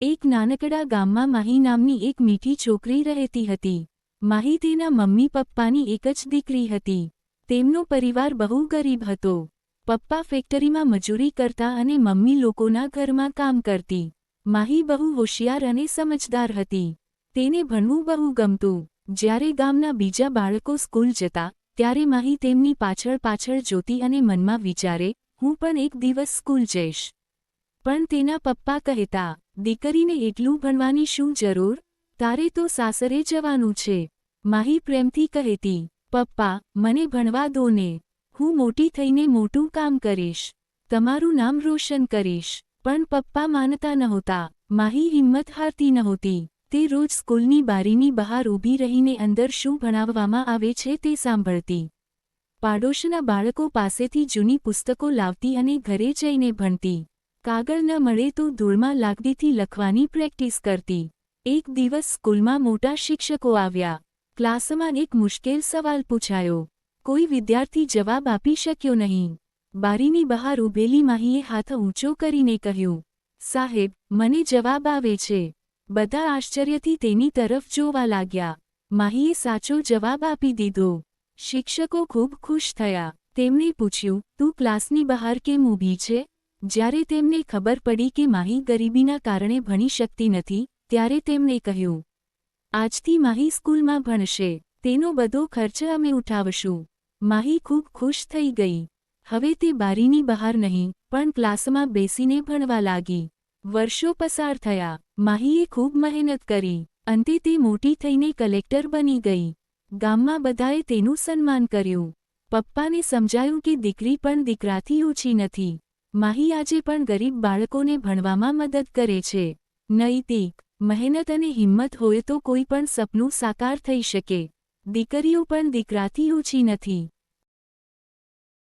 એક નાનકડા ગામમાં માહી નામની એક મીઠી છોકરી રહેતી હતી. માહી તેના મમ્મી પપ્પાની એક જ દીકરી હતી. તેમનો પરિવાર બહુ ગરીબ હતો. પપ્પા ફેક્ટરીમાં મજૂરી કરતા અને મમ્મી લોકોના ઘરમાં કામ કરતી. માહી બહુ હોશિયાર અને સમજદાર હતી. તેને ભણવું બહુ ગમતું. જ્યારે ગામના બીજા બાળકો સ્કૂલ જતા ત્યારે માહી તેમની પાછળ પાછળ જોતી અને મનમાં વિચારે, હું પણ એક દિવસ સ્કૂલ જઈશ. પણ તેના પપ્પા કહેતા, દીકરીને એટલું ભણવાની શું જરૂર? તારે તો સાસરે જવાનું છે. માહી પ્રેમથી કહેતી, પપ્પા, મને ભણવા દો ને. હું મોટી થઈને મોટું કામ કરીશ. તમારું નામ રોશન કરીશ. પણ પપ્પા માનતા નહોતા. માહી હિંમત હારતી નહોતી. તે રોજ સ્કૂલની બારીની બહાર ઊભી રહીને અંદર શું ભણાવવામાં આવે છે તે સાંભળતી. પાડોશના બાળકો પાસેથી જૂની પુસ્તકો લાવતી અને ઘરે જઈને ભણતી. કાગળ ન મળે તો ધૂળમાં લાકડીથી લખવાની પ્રેક્ટિસ કરતી. એક દિવસ સ્કૂલમાં મોટા શિક્ષકો આવ્યા. ક્લાસમાં એક મુશ્કેલ સવાલ પૂછાયો. કોઈ વિદ્યાર્થી જવાબ આપી શક્યો નહીં. બારીની બહાર ઊભેલી માહીએ હાથ ઊંચો કરીને કહ્યું, સાહેબ, મને જવાબ આવે છે. બધા આશ્ચર્યથી તેની તરફ જોવા લાગ્યા. માહીએ સાચો જવાબ આપી દીધો. શિક્ષકો ખૂબ ખુશ થયા. તેમણે પૂછ્યું, તું ક્લાસની બહાર કેમ ઊભી છે? જ્યારે તેમને ખબર પડી કે માહી ગરીબીના કારણે ભણી શકતી નથી, ત્યારે તેમણે કહ્યું, આજથી માહી સ્કૂલમાં ભણશે. તેનો બધો ખર્ચ અમે ઉઠાવશું. માહી ખૂબ ખુશ થઈ ગઈ. હવે તે બારીની બહાર નહીં, પણ ક્લાસમાં બેસીને ભણવા લાગી. વર્ષો પસાર થયા. માહીએ ખૂબ મહેનત કરી. અંતે તે મોટી થઈને કલેક્ટર બની ગઈ. ગામમાં બધાએ તેનું સન્માન કર્યું. પપ્પાને સમજાયું કે દીકરી પણ દીકરાથી ઓછી નથી. માહી આજે પણ ગરીબ બાળકોને ભણવામાં મદદ કરે છે. નૈતિક મહેનત અને હિંમત હોય તો કોઈ પણ સપનું સાકાર થઈ શકે. દીકરીઓ પણ દીકરાથી ઓછી નથી.